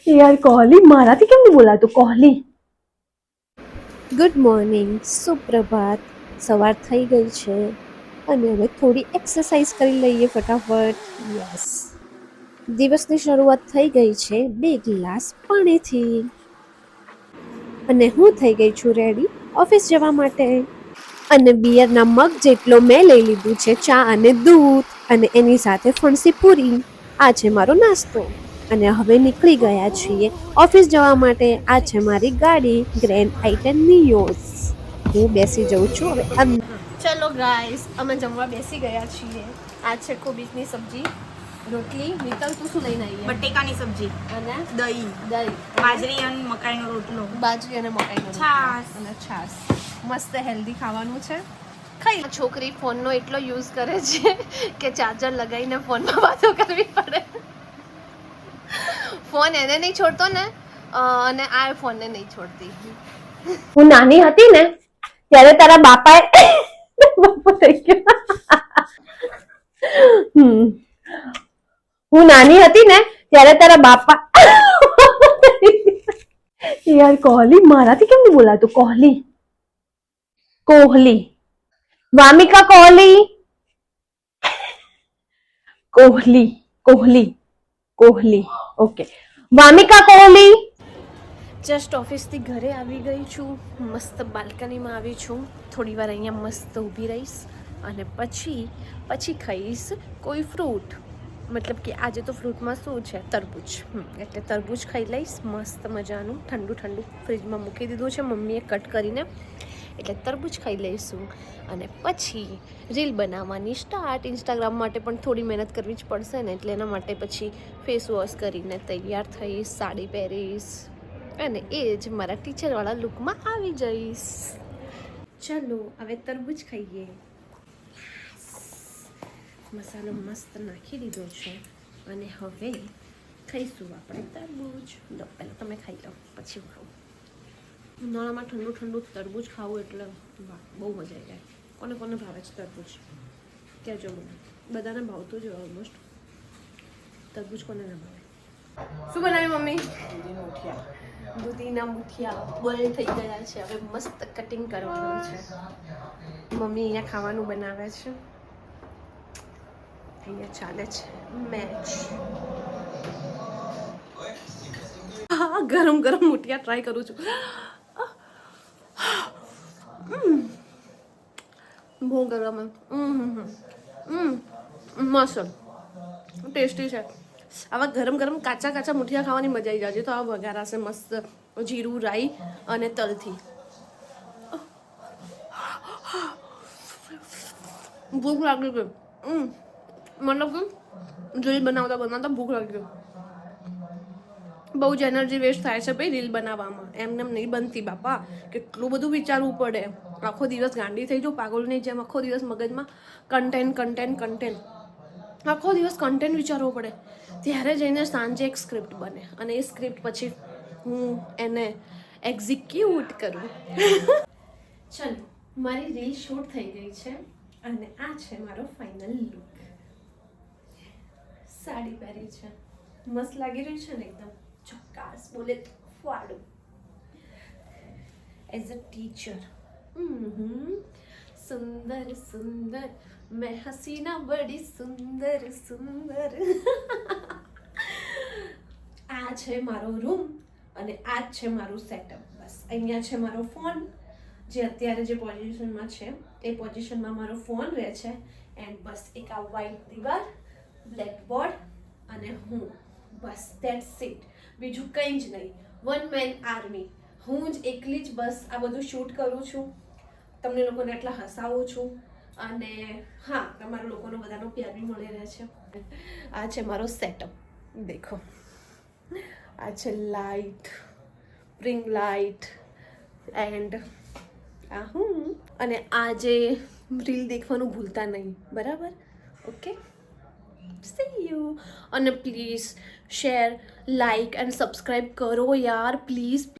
यार कोहली माराथी केम नहीं बोला तो कोहली। Good morning, સુપ્રભાત. સવાર થઈ ગઈ છે અને હવે થોડી એક્સરસાઇઝ કરી લઈએ ફટાફટ. યસ, દિવસની શરૂઆત થઈ ગઈ છે 2 ગ્લાસ પાણીથી અને હું થઈ ગઈ છું રેડી ઓફિસ જવા માટે. અને બિયરના મગ જેટલો મેં લઈ લીધું છે ચા અને દૂધ અને એની સાથે ફણસી પૂરી. આ છે મારો નાસ્તો અને હવે નીકળી ગયા છીએ ઓફિસ જવા માટે. આ છે મારી ગાડી ગ્રેન્ડ આઇટન નિયોસ. હું બેસી જઉં છું હવે અંદર. ચલો ગાઈસ, અમે જમવા બેસી ગયા છીએ. આ છે કોબીજની સબ્જી, રોટલી. નીકળ તું શું લઈને આવી? બટેકાની સબ્જી અને દહીં દહીં, બાજરી અને મકાઈનો રોટલો, બાજરી અને મકાઈનો છાશ. અને છાશ. મસ્ત હેલ્ધી ખાવાનું છે. ખાઈ. છોકરી ફોનનો એટલો યુઝ કરે છે કે ચાર્જર લગાવીને ફોનમાં વાતો કરવી પડે. ફોન એને નહીં છોડતો ને, અને આ ફોનને નહીં છોડતી. હું નાની હતી ને ત્યારે તારા બાપાએ બાપા થઈ ગયો. હું નાની હતી ને ત્યારે તારા બાપા यार कोहली माराथी केम नहीं बोला तो कोहली। कोहली वामिका कोहली कोहली कोहली कोहली ओके वामिका कोहली। જસ્ટ ઓફિસથી ઘરે આવી ગઈ છું. મસ્ત બાલ્કનીમાં આવી છું. થોડી વાર અહીંયા મસ્ત ઊભી રહીશ અને પછી ખાઈશ કોઈ ફ્રૂટ. મતલબ કે આજે તો ફ્રૂટમાં શું છે, તરબૂચ. એટલે તરબૂચ ખાઈ લઈશ મસ્ત મજાનું. ઠંડુ ઠંડુ ફ્રીજમાં મૂકી દીધું છે મમ્મીએ કટ કરીને. એટલે તરબૂચ ખાઈ લઈશું અને પછી રીલ બનાવવાની સ્ટાર્ટ. ઇન્સ્ટાગ્રામ માટે પણ થોડી મહેનત કરવી જ પડશે ને, એટલે એના માટે પછી ફેસ વોશ કરીને તૈયાર થઈશ, સાડી પહેરીશ અને એ જ મારા ટીચરવાળા લુકમાં આવી જઈશ. ચલો હવે તરબૂચ ખાઈએ. મસાલો મસ્ત નાખી દીધો છે અને હવે ખાઈશું આપણે તરબૂચ. લો, પહેલાં તમે ખાઈ લો પછી ખાવું. ઉનાળામાં ઠંડુ ઠંડુ તરબૂચ ખાવું એટલે વાહ, બહુ મજા આવી જાય. કોને કોને ભાવે છે તરબૂચ કહેજો મને. બધાને ભાવતું જ ઓલમોસ્ટ. તરબૂચ કોને ના ભાવે? શું બનાવ્યું મમ્મી? દૂધીના મુઠિયા બોઇલ થઈ ગયા છે. હવે મસ્ત કટિંગ કરવાનું છે. મમ્મી અહીંયા ખાવાનું બનાવે છે. અહીંયા ચાલે છે મેચ. હા, ગરમ ગરમ મુઠિયા ટ્રાય કરું છું. બહુ ગરમ. મસ્ત ટેસ્ટી છે. આવા ગરમ ગરમ કાચા કાચા મુઠિયા ખાવાની મજા આવી જાય. તો આ વઘારાશે મસ્ત જીરું, રાઈ અને તલથી. ભૂખ લાગી ગઈ. મતલબ કે રીલ બનાવતા ભૂખ લાગી ગઈ. બહુ જ એનર્જી વેસ્ટ થાય છે ભાઈ રીલ બનાવવામાં. એમને નહીં બનતી બાપા. કેટલું બધું વિચારવું પડે. આખો દિવસ ગાંડી થઈ જાઉં પાગલની જેમ. આખો દિવસ મગજમાં કન્ટેન્ટ. આખો દિવસ કન્ટેન્ટ વિચારવો પડે. ત્યારે જઈને સાંજે એક સ્ક્રિપ્ટ બને અને એ સ્ક્રિપ્ટ પછી હું એને એક્ઝિક્યુટ કરું. ચલો, મારી રીલ શૂટ થઈ ગઈ છે અને આ છે મારો ફાઇનલ લુક. સાડી પહેરી છે, મસ્ત લાગી રહી છે ને એકદમ ચોક્કાસ. બોલે તો ફાડું. એઝ અ ટીચર સુંદર સુંદર मैं हसीना बड़ी सुंदर सुंदर. આ છે મારો રૂમ અને આ જ છે મારું સેટઅપ. બસ અહીંયા છે મારો ફોન, જે અત્યારે જે પોઝિશનમાં છે એ પોઝિશનમાં મારો ફોન રહે છે. એન્ડ બસ એક આ વ્હાઈટ દિવાલ, બ્લેક બોર્ડ અને હું. બસ ધેટ્સ ઇટ. બીજું કંઈ જ નહીં. One man army. હું જ એકલી જ બસ આ બધું શૂટ કરું છું. તમને લોકોને એટલા હસાવું છું અને હા, તમારા લોકોનો બધાનો પ્યાર બી મળી રહે છે. આ છે મારો સેટઅપ. દેખો, આ છે લાઇટ, રિંગ લાઇટ એન્ડ આ હું. અને આ જે રીલ દેખવાનું ભૂલતા નહીં, બરાબર? Okay, see you. અને please share, like and subscribe કરો યાર, પ્લીઝ.